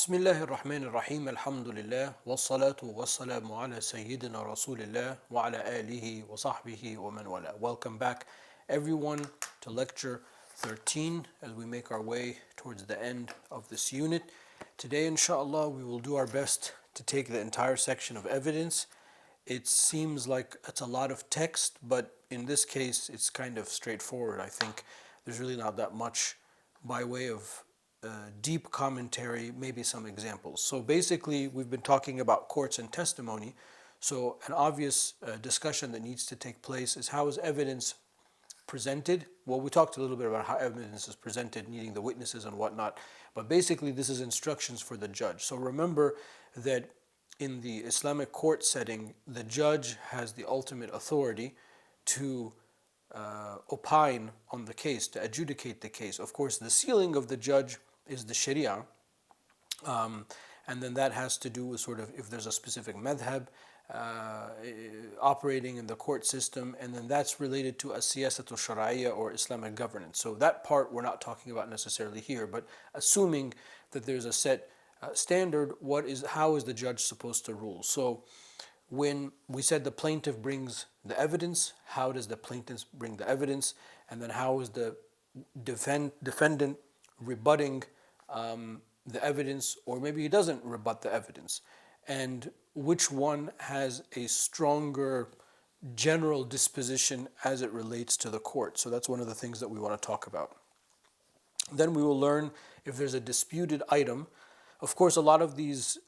بسم الله الرحمن الرحيم الحمد لله والصلاة والسلام على سيدنا رسول الله وعلى آله وصحبه ومن والاه. Welcome back everyone to lecture 13 as we make our way towards the end of this unit. Today inshallah we will do our best to take the entire section of evidence. It seems like it's a lot of text, but in this case it's kind of straightforward. I think there's really not that much by way of deep commentary, maybe some examples. So basically, we've been talking about courts and testimony. So an obvious discussion that needs to take place is how is evidence presented? Well, we talked a little bit about how evidence is presented, needing the witnesses and whatnot. But basically, this is instructions for the judge. So remember that in the Islamic court setting, the judge has the ultimate authority to opine on the case, to adjudicate the case. Of course, the ceiling of the judge is the Sharia, and then that has to do with sort of if there's a specific madhab operating in the court system, and then that's related to a siyasatu shar'iyya or Islamic governance. So that part we're not talking about necessarily here, but assuming that there's a set standard, how is the judge supposed to rule? So when we said the plaintiff brings the evidence, how does the plaintiff bring the evidence? And then how is the defendant rebutting the evidence, or maybe he doesn't rebut the evidence? And which one has a stronger general disposition as it relates to the court? So that's one of the things that we want to talk about. Then we will learn if there's a disputed item. Of course, a lot of these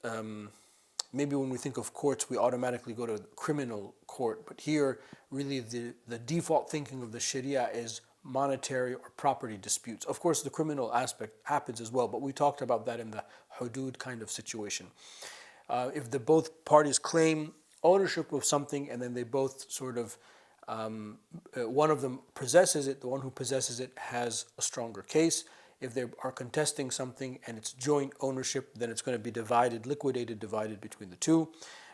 maybe when we think of courts, we automatically go to criminal court. But here, really, the default thinking of the Sharia is monetary or property disputes. Of course, the criminal aspect happens as well, but we talked about that in the hudud kind of situation. If the both parties claim ownership of something and then they both sort of, one of them possesses it, the one who possesses it has a stronger case. If they are contesting something and it's joint ownership, then it's going to be divided between the two.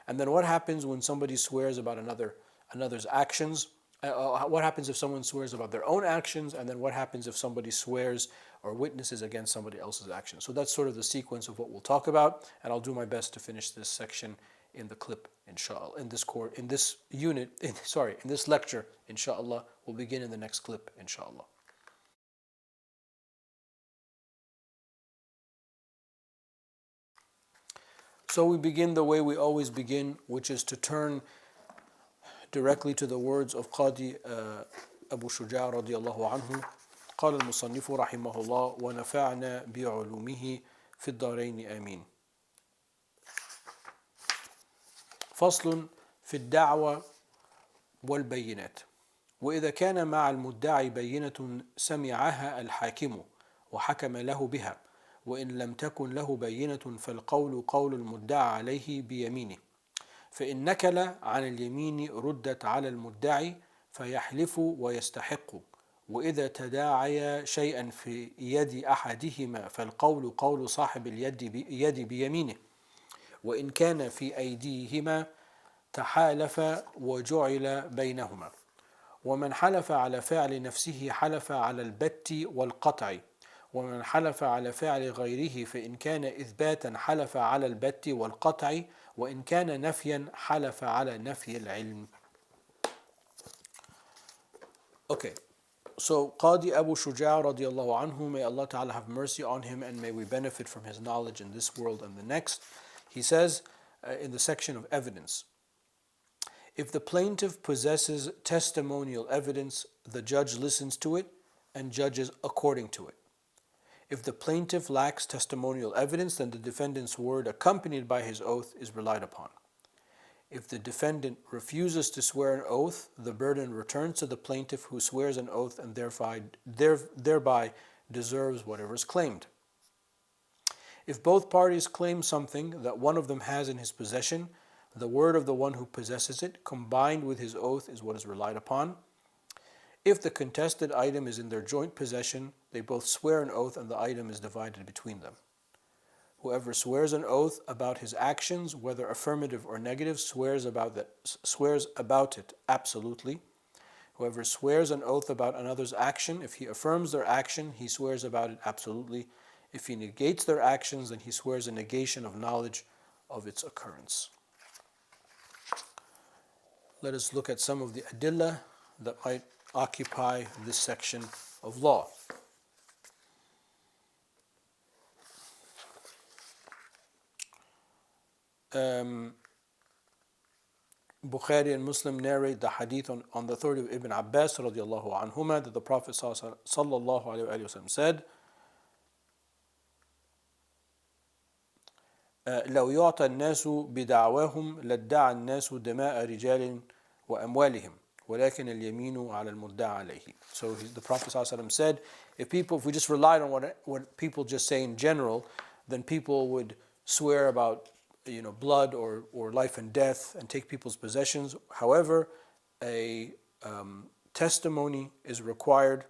And then what happens when somebody swears about another's actions? What happens if someone swears about their own actions? And then what happens if somebody swears or witnesses against somebody else's actions? So that's sort of the sequence of what we'll talk about. And I'll do my best to finish this section in the clip, inshallah, in this lecture, inshallah. We'll begin in the next clip, inshallah. So we begin the way we always begin, which is to turn directly to the words of Qadi Abu Shuja' radiallahu anhu. قال المصنف رحمه الله ونفعنا بعلومه في الدارين آمين. فصل في الدعوة والبينات. وإذا كان مع المدعي بينة سمعها الحاكم وحكم له بها، وإن لم تكن له بينة فالقول قول المدعى عليه بيمينه، فإن نكل عن اليمين ردت على المدعي فيحلف ويستحق، وإذا تداعي شيئا في يد أحدهما فالقول قول صاحب اليد بيمينه، وإن كان في أيديهما تحالف وجعل بينهما، ومن حلف على فعل نفسه حلف على البت والقطع، ومن حلف على فعل غيره فإن كان إثباتا حلف على البت والقطع، وإن كان نفيا حلف على نفي العلم. Okay, so Qadi Abu Shuja' radiallahu anhu, may Allah Ta'ala have mercy on him and may we benefit from his knowledge in this world and the next. He says in the section of evidence, if the plaintiff possesses testimonial evidence, the judge listens to it and judges according to it. If the plaintiff lacks testimonial evidence, then the defendant's word accompanied by his oath is relied upon. If the defendant refuses to swear an oath, the burden returns to the plaintiff who swears an oath and thereby deserves whatever is claimed. If both parties claim something that one of them has in his possession, the word of the one who possesses it, combined with his oath, is what is relied upon. If the contested item is in their joint possession, they both swear an oath and the item is divided between them. Whoever swears an oath about his actions, whether affirmative or negative, swears about it absolutely. Whoever swears an oath about another's action, if he affirms their action, he swears about it absolutely. If he negates their actions, then he swears a negation of knowledge of its occurrence. Let us look at some of the adillah that might occupy this section of law. Bukhari and Muslim narrate the hadith on the authority of Ibn Abbas radiallahu anhuma that the Prophet sallallahu alaihi wasallam said, لو يعطى الناس بدعواهم لادعى الناس دماء رجال وأموالهم ولكن اليمين على المدعى عليه. So the Prophet ﷺ said, if we just relied on what people just say in general, then people would swear about blood or life and death and take people's possessions. However, a testimony is required.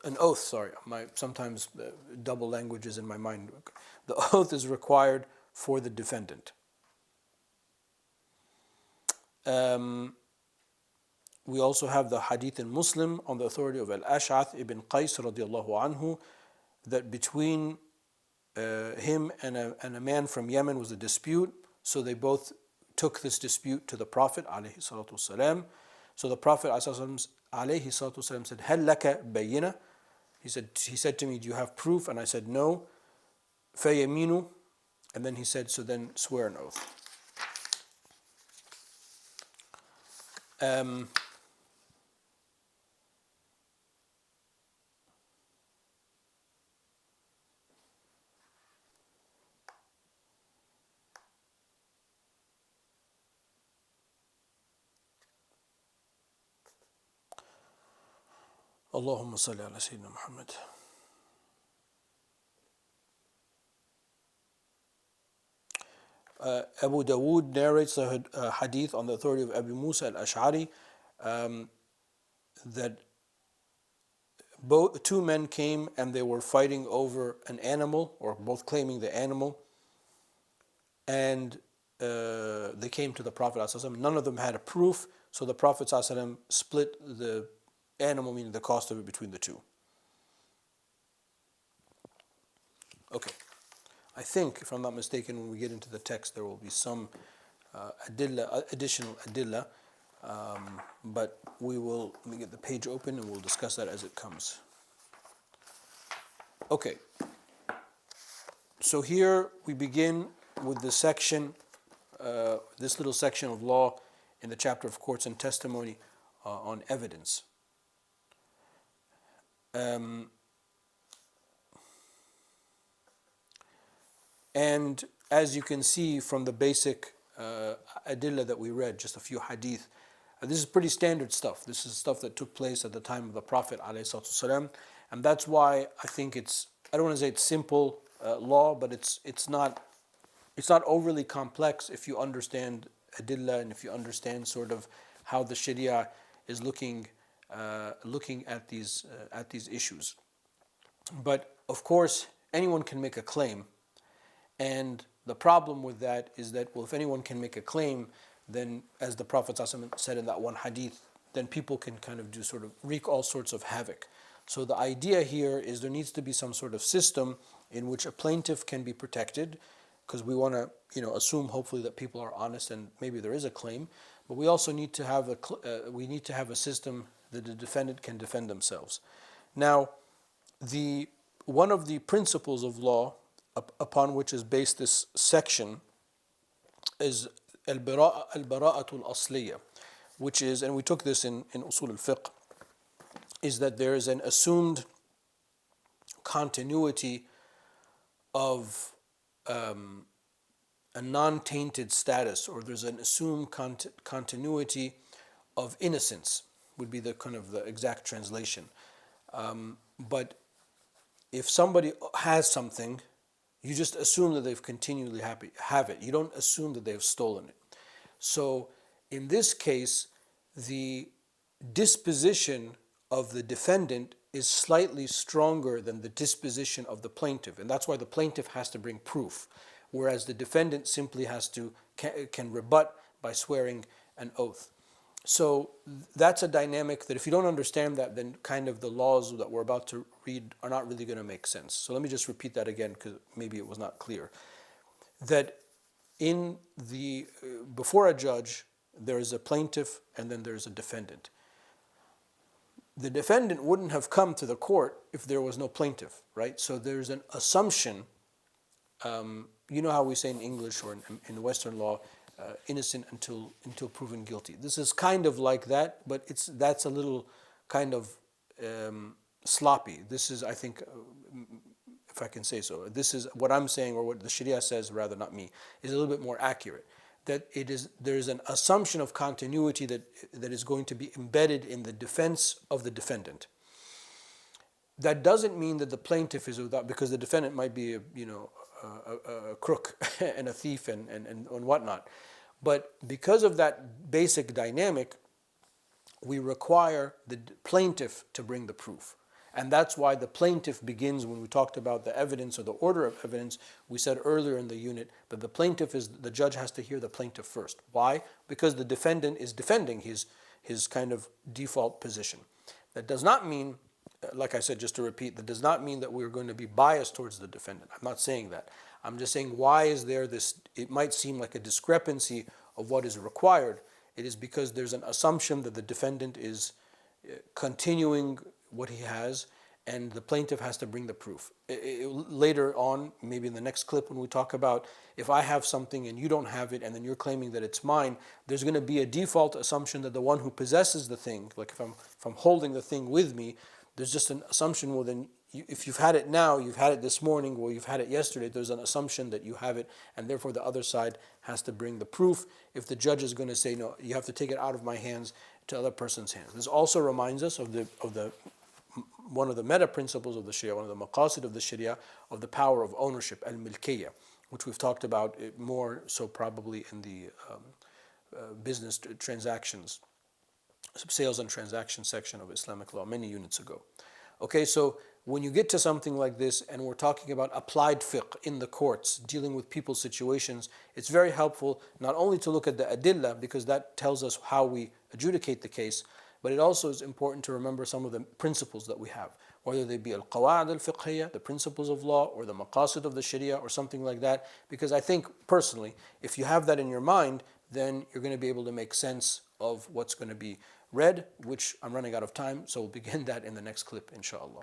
An oath, sometimes double languages in my mind. The oath is required for the defendant. We also have the hadith in Muslim on the authority of Al-Ash'ath ibn Qais radiallahu anhu that between him and a man from Yemen was a dispute, so they both took this dispute to the Prophet alayhi salatu wasalam. So the Prophet alayhi salatu wasalam said, هَلْ لَكَ بَيِّنَةٌ? He said to me, do you have proof? And I said, no. فَيَمِينُ. And then he said, so then swear an oath. Allahumma salli ala Sayyidina Muhammad. Abu Dawood narrates a hadith on the authority of Abu Musa al-Ash'ari that two men came and they were fighting over an animal, or both claiming the animal, and they came to the Prophet ﷺ. None of them had a proof, so the Prophet ﷺ split the animal, meaning the cost of it, between the two. Okay. I think, if I'm not mistaken, when we get into the text, there will be some additional adillah, but let me get the page open and we'll discuss that as it comes. Okay. So here we begin with the section, this little section of law in the chapter of courts and testimony on evidence. And as you can see from the basic adillah that we read, just a few hadith, this is pretty standard stuff. This is stuff that took place at the time of the Prophet ﷺ, and that's why I think I don't want to say it's simple law, but it's not overly complex if you understand adillah and if you understand sort of how the Sharia is looking at these issues. But of course, anyone can make a claim. And the problem with that is that, well, if anyone can make a claim, then as the Prophet ﷺ said in that one hadith, then people can kind of wreak all sorts of havoc. So the idea here is there needs to be some sort of system in which a plaintiff can be protected, because we want to, assume hopefully that people are honest and maybe there is a claim, but we also need to have a system that the defendant can defend themselves. Now, one of the principles of law upon which is based this section is al-bara'atul asliya, which is, and we took this in usul al-fiqh, is that there is an assumed continuity of a non-tainted status, or there's an assumed continuity of innocence, would be the kind of the exact translation. But if somebody has something, you just assume that they've continually have it. You don't assume that they've stolen it. So in this case, the disposition of the defendant is slightly stronger than the disposition of the plaintiff, and that's why the plaintiff has to bring proof, whereas the defendant simply can rebut by swearing an oath. So that's a dynamic that if you don't understand that, then kind of the laws that we're about to read are not really going to make sense. So let me just repeat that again because maybe it was not clear. That in the before a judge, there is a plaintiff and then there's a defendant. The defendant wouldn't have come to the court if there was no plaintiff, right? So there's an assumption. You know how we say in English or in Western law, innocent until proven guilty. This is kind of like that, but that's a little kind of sloppy. This is, I think, if I can say so, this is what I'm saying, or what the Sharia says, rather not me, is a little bit more accurate. That there's an assumption of continuity that is going to be embedded in the defense of the defendant. That doesn't mean that the plaintiff is without, because the defendant might be a crook and a thief and whatnot. But because of that basic dynamic, we require the plaintiff to bring the proof. And that's why the plaintiff begins when we talked about the evidence or the order of evidence. We said earlier in the unit that the judge has to hear the plaintiff first. Why? Because the defendant is defending his kind of default position. That does not mean, like I said, just to repeat, that does not mean that we're going to be biased towards the defendant. I'm not saying that. I'm just saying, why is there this, it might seem like a discrepancy of what is required. It is because there's an assumption that the defendant is continuing what he has, and the plaintiff has to bring the proof. Later on, maybe in the next clip when we talk about if I have something and you don't have it and then you're claiming that it's mine, there's going to be a default assumption that the one who possesses the thing, like if I'm holding the thing with me, there's just an assumption, well then, if you've had it now, you've had it this morning, or you've had it yesterday, there's an assumption that you have it, and therefore the other side has to bring the proof. If the judge is going to say, no, you have to take it out of my hands to other person's hands. This also reminds us of one of the meta principles of the Sharia, one of the maqasid of the Sharia, of the power of ownership, al-milkiyya, which we've talked about more so probably in the business transactions, sales and transaction section of Islamic law many units ago. Okay, so when you get to something like this and we're talking about applied fiqh in the courts, dealing with people's situations, it's very helpful not only to look at the adillah, because that tells us how we adjudicate the case, but it also is important to remember some of the principles that we have, whether they be al-qawa'id al-fiqhiyya, the principles of law, or the maqasid of the Sharia, or something like that, because I think personally, if you have that in your mind, then you're going to be able to make sense of what's going to be read, which I'm running out of time, so we'll begin that in the next clip, inshallah.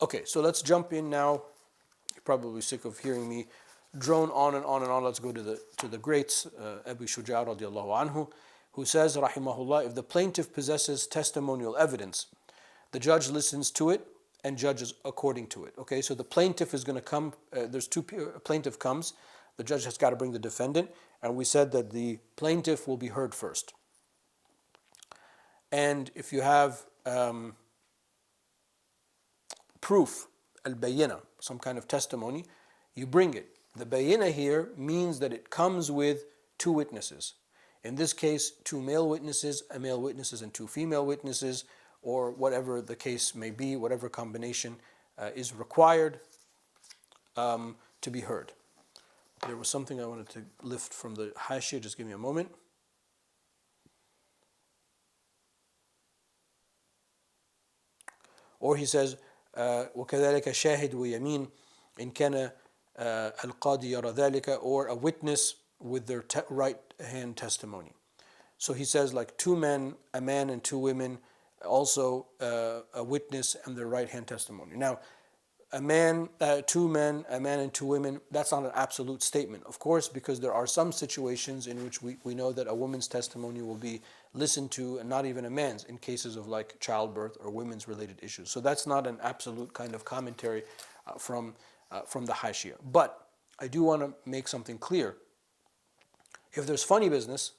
Okay, so let's jump in now. You're probably sick of hearing me drone on and on and on. Let's go to the greats, Abu Shuja' radiallahu anhu, who says, rahimahullah, if the plaintiff possesses testimonial evidence, the judge listens to it and judges according to it. Okay, so the plaintiff is going to come, a plaintiff comes, the judge has got to bring the defendant, and we said that the plaintiff will be heard first. And if you have proof, al-bayyina, some kind of testimony, you bring it. The bayyina here means that it comes with two witnesses. In this case, two male witnesses, a male witnesses and two female witnesses, or whatever the case may be, whatever combination is required to be heard. There was something I wanted to lift from the hashiyah, just give me a moment. Or he says, وَكَذَلِكَ شَاهِدْ وَيَمِينٌ إِنْ كَانَ الْقَاضِي يَرَى ذَلِكَ, or a witness with their right hand testimony. So he says like two men, a man and two women, also a witness and their right hand testimony. Now, a man, two men, a man and two women, that's not an absolute statement, of course, because there are some situations in which we know that a woman's testimony will be listened to and not even a man's, in cases of like childbirth or women's related issues. So that's not an absolute kind of commentary from the hashiyah. But I do want to make something clear. If there's funny business,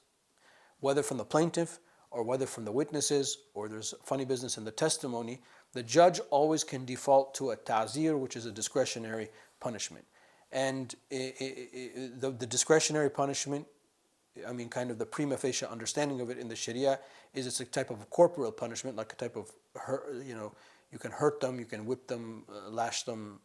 whether from the plaintiff or whether from the witnesses, or there's funny business in the testimony, the judge always can default to a ta'zir, which is a discretionary punishment. And the discretionary punishment, I mean, kind of the prima facie understanding of it in the Sharia is it's a type of corporal punishment, like a type of, You can hurt them, you can whip them, lash them,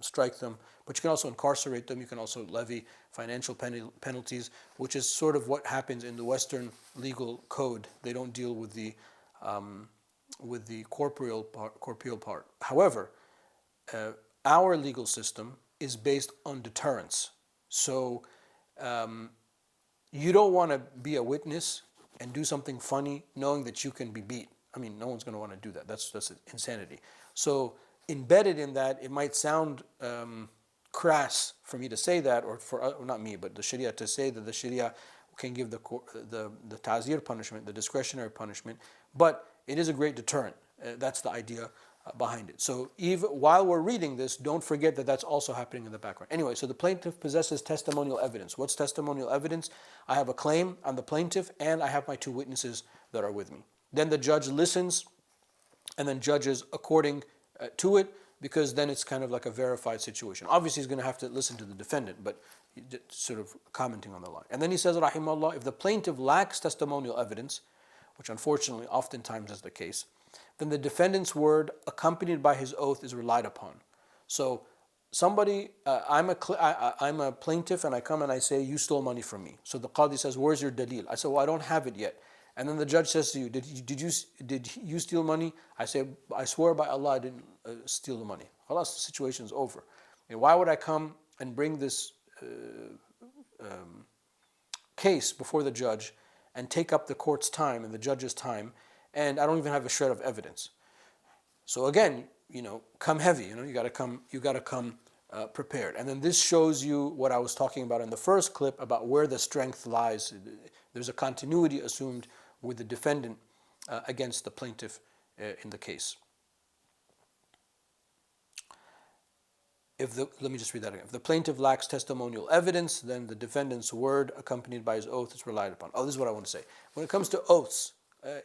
strike them, but you can also incarcerate them. You can also levy financial penalties, which is sort of what happens in the Western legal code. They don't deal with the corporeal part. However, our legal system is based on deterrence. So you don't want to be a witness and do something funny knowing that you can be beat. I mean, no one's going to want to do that. That's insanity. So embedded in that, it might sound crass for me to say that, or for not me, but the Sharia to say that the Sharia can give the ta'zir punishment, the discretionary punishment, but it is a great deterrent. That's the idea behind it. So even while we're reading this, don't forget that that's also happening in the background. Anyway, so the plaintiff possesses testimonial evidence. What's testimonial evidence? I have a claim, I'm the plaintiff, and I have my two witnesses that are with me. Then the judge listens and then judges according to it, because then it's kind of like a verified situation. Obviously, he's going to have to listen to the defendant, but sort of commenting on the line. And then he says, rahimahullah, if the plaintiff lacks testimonial evidence, which unfortunately oftentimes is the case, then the defendant's word accompanied by his oath is relied upon. So somebody, I'm a plaintiff and I come and I say, you stole money from me. So the qadi says, where's your dalil? I say, well, I don't have it yet. And then the judge says to you, did you steal money? I say, I swear by Allah I didn't steal the money. Khalas, the situation is over. And why would I come and bring this case before the judge and take up the court's time and the judge's time, and I don't even have a shred of evidence? So again, come heavy. You got to come prepared. And then this shows you what I was talking about in the first clip about where the strength lies. There's a continuity assumed with the defendant against the plaintiff in the case. Let me just read that again. If the plaintiff lacks testimonial evidence, then the defendant's word accompanied by his oath is relied upon. Oh, this is what I want to say. When it comes to oaths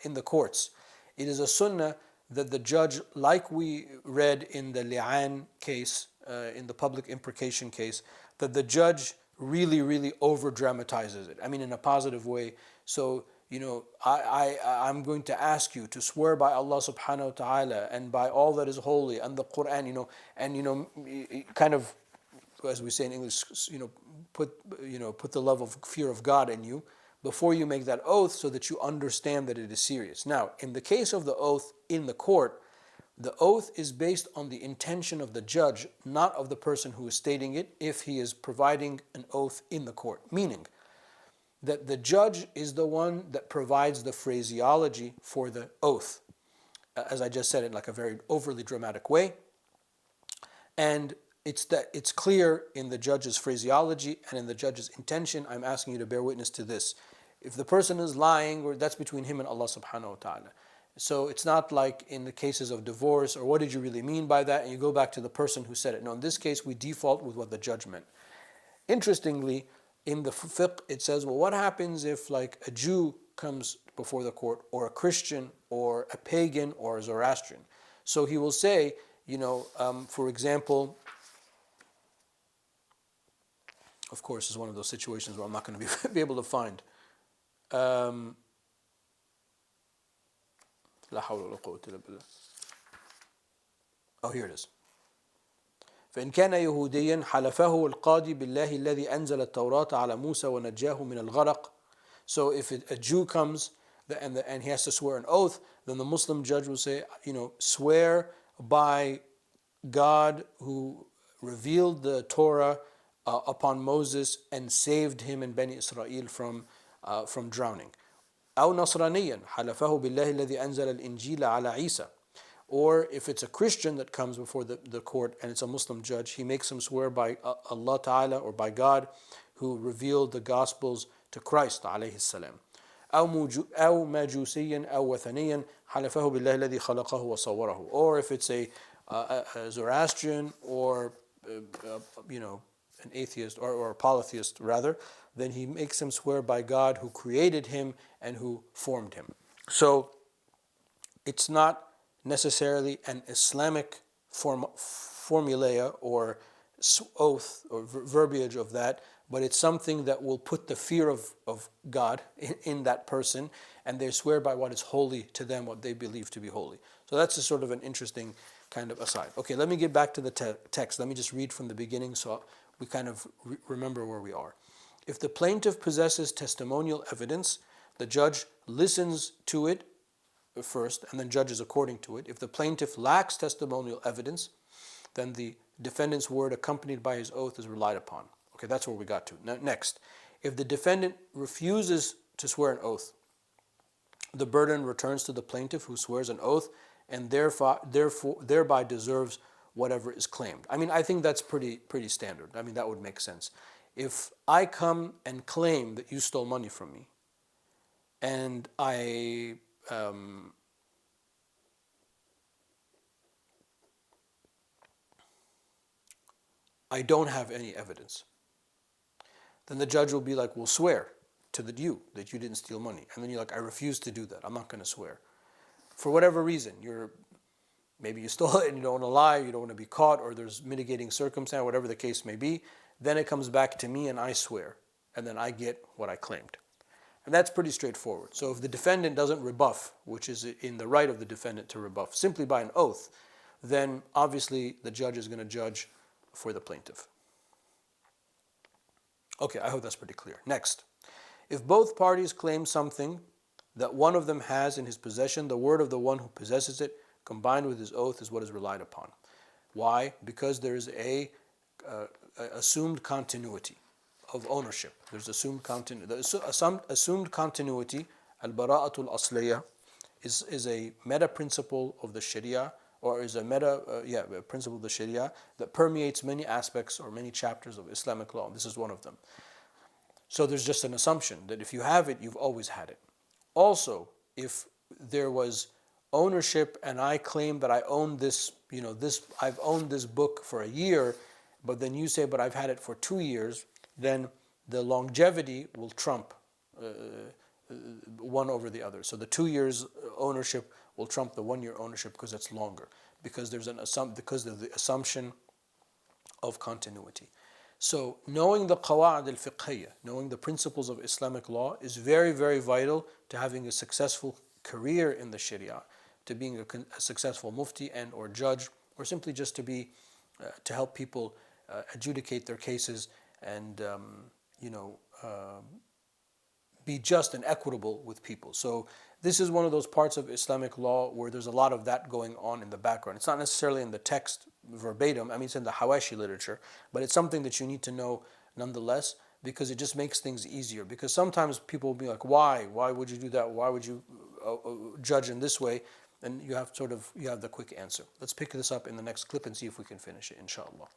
in the courts, it is a sunnah that the judge, like we read in the li'an case, in the public imprecation case, that the judge really, really over dramatizes it. I mean, in a positive way. So, I'm going to ask you to swear by Allah subhanahu wa ta'ala and by all that is holy and the Quran, kind of, as we say in English, put the love of fear of God in you before you make that oath, so that you understand that it is serious. Now, in the case of the oath in the court, the oath is based on the intention of the judge, not of the person who is stating it, if he is providing an oath in the court. Meaning that the judge is the one that provides the phraseology for the oath. As I just said, in like a very overly dramatic way. And it's clear in the judge's phraseology and in the judge's intention. I'm asking you to bear witness to this. If the person is lying, or that's between him and Allah subhanahu wa ta'ala. So it's not like in the cases of divorce, or what did you really mean by that? And you go back to the person who said it. No, in this case, we default with what the judge meant. Interestingly, in the fiqh, it says, well, what happens if like a Jew comes before the court, or a Christian, or a pagan, or a Zoroastrian? So he will say, for example, of course, it's one of those situations where I'm not going to be able to find. Oh, here it is. فإن كان يهوديا حلفه القاضي بالله الذي أنزل التوراة على موسى ونجاه من الغرق. So if a Jew comes and he has to swear an oath, then the Muslim judge will say, swear by God who revealed the Torah upon Moses and saved him and Bani Israel from drowning. أو نصرانيا حلفه بالله الذي أنزل الإنجيل على عيسى. Or if it's a Christian that comes before the court and it's a Muslim judge, he makes him swear by Allah Ta'ala or by God who revealed the Gospels to Christ alayhi salam. أو مجوسيا أو وثنيا حلفه بالله الذي خلقه وصوره. Or if it's a Zoroastrian or an atheist or a polytheist rather, then he makes him swear by God who created him and who formed him. So it's not necessarily an Islamic formula or oath or verbiage of that, but it's something that will put the fear of God in that person, and they swear by what is holy to them, what they believe to be holy. So that's a sort of an interesting kind of aside. Okay, let me get back to the text. Let me just read from the beginning so we kind of remember where we are. If the plaintiff possesses testimonial evidence, the judge listens to it first and then judges according to it. If the plaintiff lacks testimonial evidence, then the defendant's word accompanied by his oath is relied upon. Okay, that's where we got to. Next, if the defendant refuses to swear an oath, the burden returns to the plaintiff who swears an oath and thereby deserves whatever is claimed. I mean, I think that's pretty standard. I mean, that would make sense. If I come and claim that you stole money from me, and I don't have any evidence, then the judge will be like, "Well, swear to you that you didn't steal money," and then you're like, "I refuse to do that. I'm not going to swear." For whatever reason, maybe you stole it and you don't want to lie, you don't want to be caught, or there's mitigating circumstance, whatever the case may be, then it comes back to me and I swear, and then I get what I claimed. And that's pretty straightforward. So if the defendant doesn't rebuff, which is in the right of the defendant to rebuff, simply by an oath, then obviously the judge is going to judge for the plaintiff. Okay, I hope that's pretty clear. Next, if both parties claim something that one of them has in his possession, the word of the one who possesses it, combined with his oath, is what is relied upon. Why? Because there is a assumed continuity of ownership. There's assumed continuity. The assumed continuity, al-bara'atul asliya, is a meta principle of the Sharia, or is a principle of the Sharia that permeates many aspects or many chapters of Islamic law. This is one of them. So there's just an assumption that if you have it, you've always had it. Also, if there was ownership and I claim that I own this, I've owned this book for a year, but then you say, but I've had it for 2 years, then the longevity will trump one over the other. So the 2 years ownership will trump the 1 year ownership because it's longer, because there's because of the assumption of continuity. So knowing the qawa'id al-fiqhiyya, knowing the principles of Islamic law is very, very vital to having a successful career in the Sharia, to being a successful mufti and or judge, or simply just to be to help people adjudicate their cases and be just and equitable with people. So this is one of those parts of Islamic law where there's a lot of that going on in the background. It's not necessarily in the text verbatim, I mean it's in the Hawashi literature, but it's something that you need to know nonetheless, because it just makes things easier. Because sometimes people will be like, why would you do that? Why would you judge in this way? And you have the quick answer. Let's pick this up in the next clip and see if we can finish it, inshallah.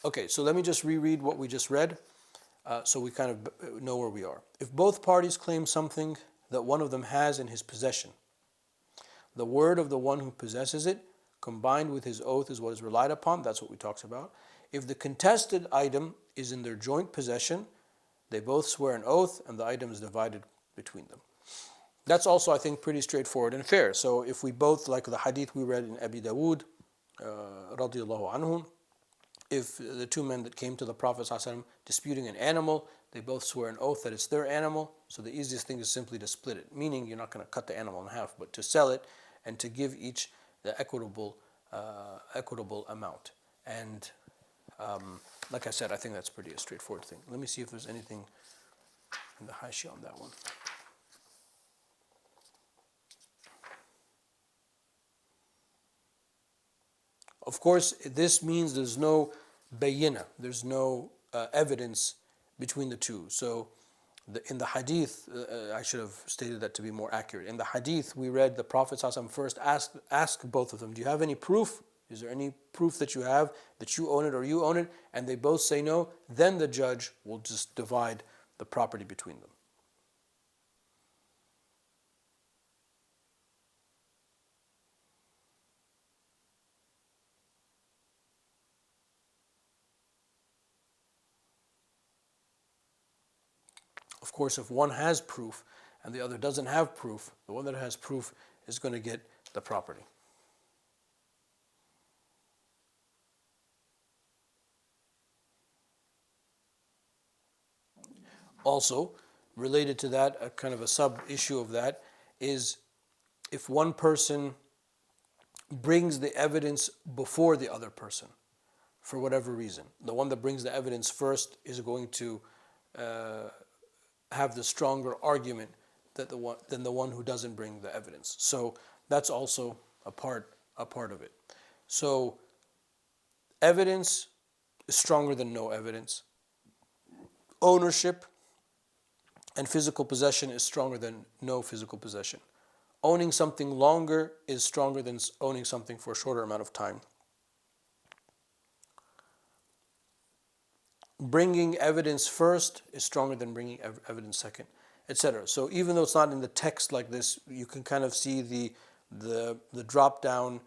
Okay, so let me just reread what we just read so we kind of know where we are. If both parties claim something that one of them has in his possession, the word of the one who possesses it, combined with his oath, is what is relied upon. That's what we talked about. If the contested item is in their joint possession, they both swear an oath and the item is divided between them. That's also, I think, pretty straightforward and fair. So if we both, like the hadith we read in Abi Dawood, radiallahu anhu, if the two men that came to the Prophet ﷺ disputing an animal, they both swear an oath that it's their animal, so the easiest thing is simply to split it, meaning you're not going to cut the animal in half, but to sell it and to give each the equitable amount. And like I said, I think that's pretty a straightforward thing. Let me see if there's anything in the Hashia on that one. Of course, this means there's no bayina, there's no evidence between the two. So in the hadith, I should have stated that to be more accurate. In the hadith, we read the Prophet ﷺ first ask both of them, do you have any proof? Is there any proof that you have that you own it or you own it? And they both say no. Then the judge will just divide the property between them. Of course, if one has proof and the other doesn't have proof, the one that has proof is going to get the property. Also, related to that, a kind of a sub-issue of that, is if one person brings the evidence before the other person, for whatever reason. The one that brings the evidence first is going to have the stronger argument than the one who doesn't bring the evidence. So that's also a part of it. So evidence is stronger than no evidence. Ownership and physical possession is stronger than no physical possession. Owning something longer is stronger than owning something for a shorter amount of time. Bringing evidence first is stronger than bringing evidence second, etc. So even though it's not in the text like this, you can kind of see the drop down,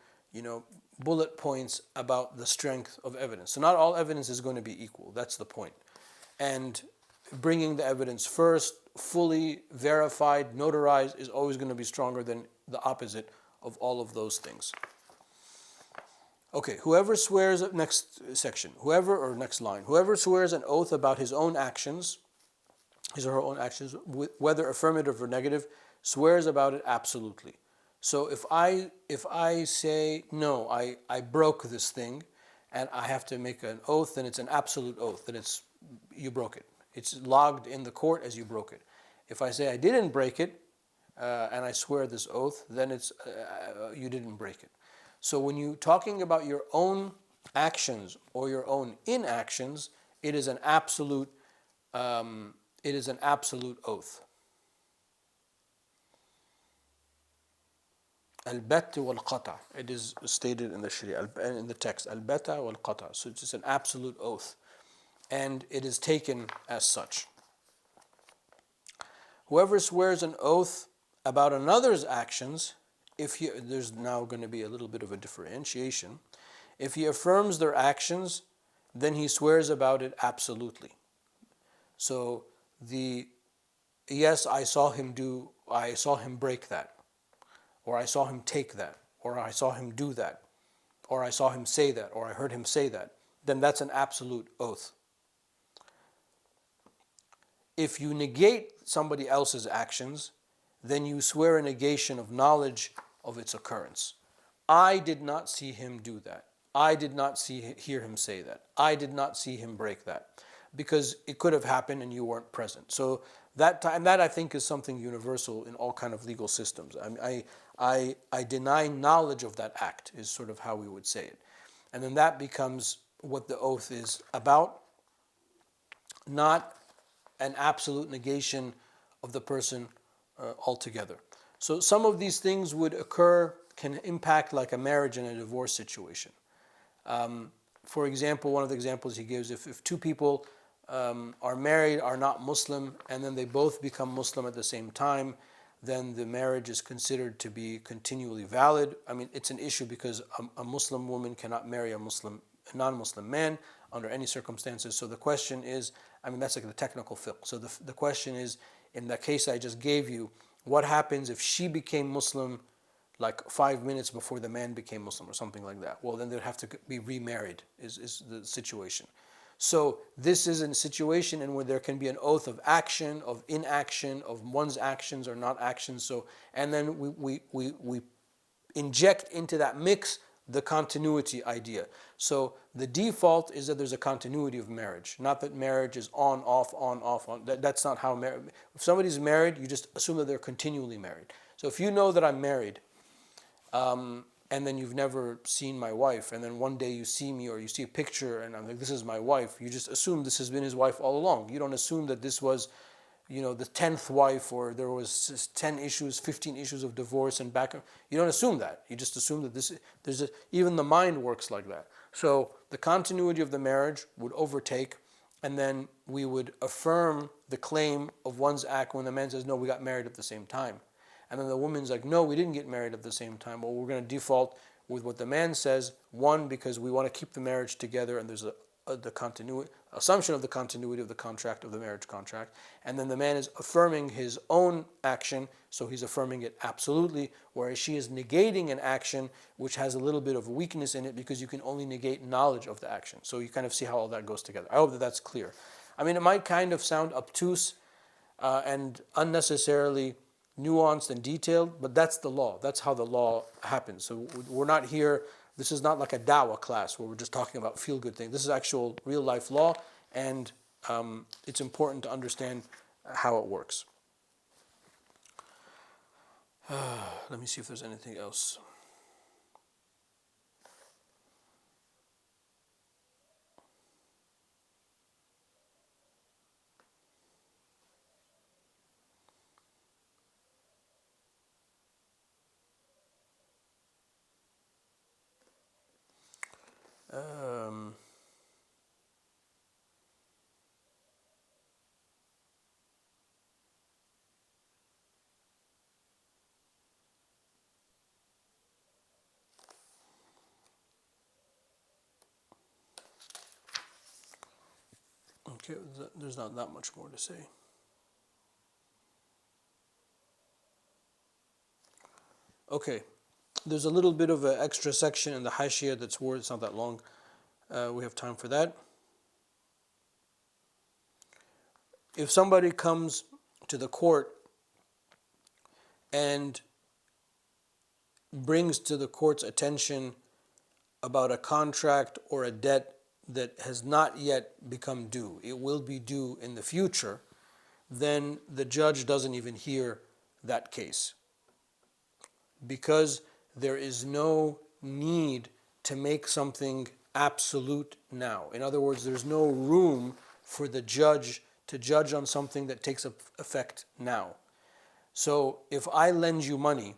bullet points about the strength of evidence. So not all evidence is going to be equal. That's the point. And bringing the evidence first, fully verified, notarized, is always going to be stronger than the opposite of all of those things. Okay, whoever swears, next section, next line, whoever swears an oath about his own actions, his or her own actions, whether affirmative or negative, swears about it absolutely. So if I say, no, I broke this thing, and I have to make an oath, then it's an absolute oath, then you broke it. It's logged in the court as you broke it. If I say I didn't break it, and I swear this oath, then it's you didn't break it. So when you're talking about your own actions or your own inactions, it is an absolute oath. Al-bat wal-qata. It is stated in the Sharia, in the text. Al-bata wal-qata. So it's just an absolute oath, and it is taken as such. Whoever swears an oath about another's actions, there's now going to be a little bit of a differentiation. If he affirms their actions, then he swears about it absolutely. So yes, I saw him break that, or I saw him take that, or I saw him do that, or I saw him say that, or I heard him say that, then that's an absolute oath. If you negate somebody else's actions, then you swear a negation of knowledge of its occurrence. I did not see him do that. I did not hear him say that. I did not see him break that, because it could have happened and you weren't present. So that I think is something universal in all kind of legal systems. I deny knowledge of that act is sort of how we would say it, and then that becomes what the oath is about, not an absolute negation of the person altogether. So some of these things can impact like a marriage and a divorce situation. For example, one of the examples he gives, if two people are married, are not Muslim, and then they both become Muslim at the same time, then the marriage is considered to be continually valid. I mean, it's an issue because a Muslim woman cannot marry a non-Muslim man under any circumstances. So the question is, that's like the technical fiqh. So the question is, in the case I just gave you, what happens if she became Muslim like 5 minutes before the man became Muslim or something like that? Well, then they'd have to be remarried is the situation. So this is a situation in where there can be an oath of action, of inaction, of one's actions or not actions. So, and then we inject into that mix the continuity idea. So the default is that there's a continuity of marriage, not that marriage is on, off, on, off, on. That's not how marriage. If somebody's married, you just assume that they're continually married. So if you know that I'm married, and then you've never seen my wife, and then one day you see me or you see a picture and I'm like, this is my wife, you just assume this has been his wife all along. You don't assume that this was, the 10th wife, or there was 10 issues, 15 issues of divorce and back. You don't assume that. You just assume that even the mind works like that. So the continuity of the marriage would overtake, and then we would affirm the claim of one's act when the man says, no, we got married at the same time. And then the woman's like, no, we didn't get married at the same time. Well, we're going to default with what the man says. One, because we want to keep the marriage together, and there's the continuity, assumption of the continuity of the contract, of the marriage contract. And then the man is affirming his own action, so he's affirming it absolutely, whereas she is negating an action which has a little bit of weakness in it, because you can only negate knowledge of the action. So you kind of see how all that goes together. I hope that that's clear. It might kind of sound obtuse, and unnecessarily nuanced and detailed, but that's the law. That's how the law happens. So we're not here, this is not like a dawah class where we're just talking about feel good things. This is actual real life law, and it's important to understand how it works. Let me see if there's anything else. Um, okay, there's not that much more to say. Okay, there's a little bit of an extra section in the Hashia that's worth, it's not that long. We have time for that. If somebody comes to the court and brings to the court's attention about a contract or a debt that has not yet become due, it will be due in the future, then the judge doesn't even hear that case, because there is no need to make something absolute now. In other words, there's no room for the judge to judge on something that takes effect now. So if I lend you money,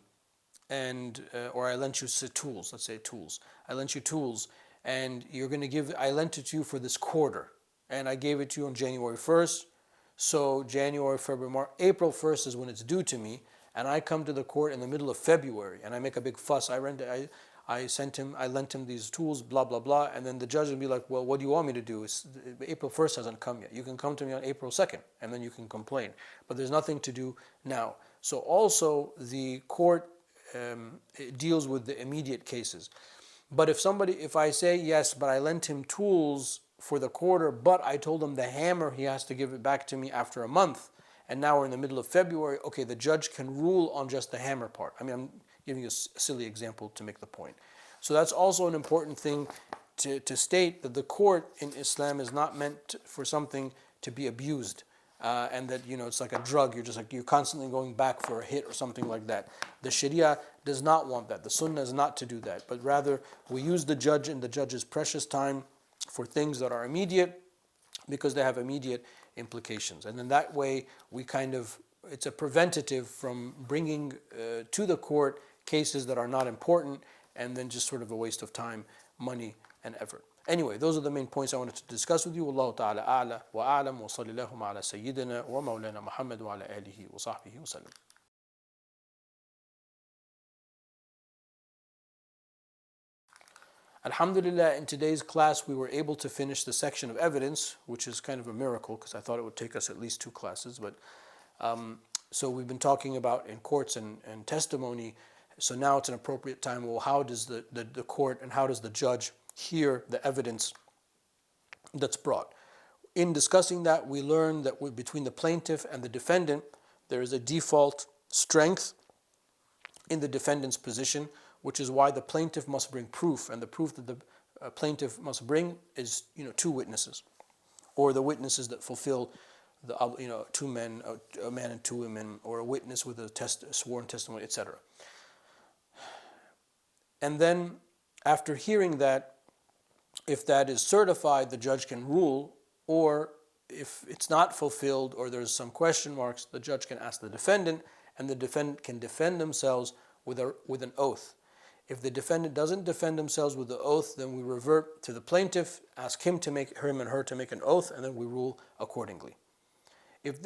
and or I lent you tools, let's say tools. I lent you tools, and you're going to give. I lent it to you for this quarter, and I gave it to you on January 1st. So January, February, March, April 1st is when it's due to me, and I come to the court in the middle of February, and I make a big fuss. I lent him these tools, blah blah blah, and then the judge will be like, well, what do you want me to do? April 1st hasn't come yet. You can come to me on April 2nd, and then you can complain. But there's nothing to do now. So also the court it deals with the immediate cases. But if I say, yes, but I lent him tools for the quarter, but I told him the hammer, he has to give it back to me after a month, and now we're in the middle of February, okay, the judge can rule on just the hammer part. I mean, I'm giving you a silly example to make the point. So that's also an important thing to state, that the court in Islam is not meant for something to be abused. And that it's like a drug. You're constantly going back for a hit or something like that. The Sharia does not want that. The Sunnah is not to do that, but rather we use the judge and the judge's precious time for things that are immediate, because they have immediate implications. And then that way it's a preventative from bringing to the court cases that are not important, and then just sort of a waste of time, money, and effort. Anyway, those are the main points I wanted to discuss with you. Wallahu ta'ala a'la wa a'lam wa sallallahu ala sayyidina wa maulana Muhammad wa ala alihi wa sahbihi wa sallam. Alhamdulillah, in today's class we were able to finish the section of evidence, which is kind of a miracle because I thought it would take us at least 2 classes. But so we've been talking about in courts and testimony. So now it's an appropriate time. Well, how does the court and how does the judge hear the evidence that's brought? In discussing that, we learned that between the plaintiff and the defendant, there is a default strength in the defendant's position, which is why the plaintiff must bring proof, and the proof that the plaintiff must bring is 2 witnesses, or the witnesses that fulfill the 2 men, a man and 2 women, or a witness with a sworn testimony, etc. And then after hearing that, if that is certified, the judge can rule, or if it's not fulfilled or there's some question marks, the judge can ask the defendant, and the defendant can defend themselves with an oath. If the defendant doesn't defend themselves with the oath, then we revert to the plaintiff, ask him and her to make an oath, and then we rule accordingly. If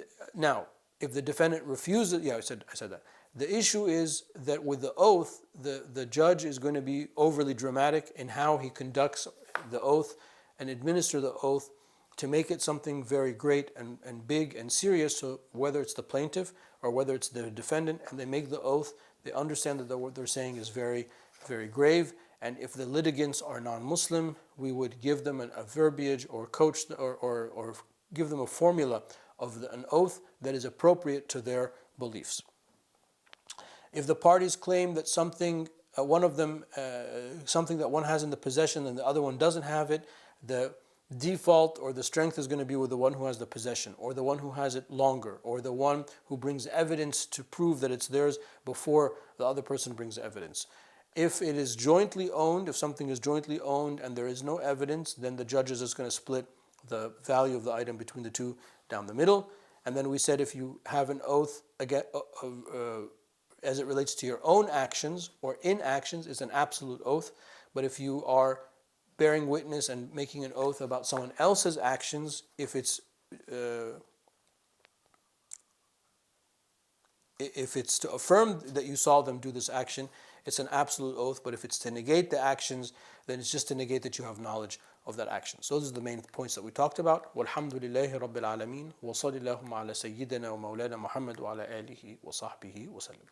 the defendant refuses, I said that. The issue is that with the oath, the judge is going to be overly dramatic in how he conducts the oath and administer the oath to make it something very great and big and serious. So whether it's the plaintiff or whether it's the defendant, and they make the oath, they understand that what they're saying is very, very grave. And if the litigants are non-Muslim, we would give them a verbiage or coach or give them a formula of an oath that is appropriate to their beliefs. If the parties claim that something, one of them, something that one has in the possession and the other one doesn't have it, the default or the strength is going to be with the one who has the possession, or the one who has it longer, or the one who brings evidence to prove that it's theirs before the other person brings evidence. If it is jointly owned, if something is jointly owned and there is no evidence, then the judge is just going to split the value of the item between the two down the middle. And then we said if you have an oath again, as it relates to your own actions or inactions, it's an absolute oath. But if you are bearing witness and making an oath about someone else's actions, if it's to affirm that you saw them do this action, it's an absolute oath. But if it's to negate the actions, then it's just to negate that you have knowledge of that action. So those are the main points that we talked about. Walhamdulillahi Rabbil Alameen. Wa sallallahu ala Sayyidina wa Mawlana Muhammad wa ala alihi wa sahbihi wa sallam.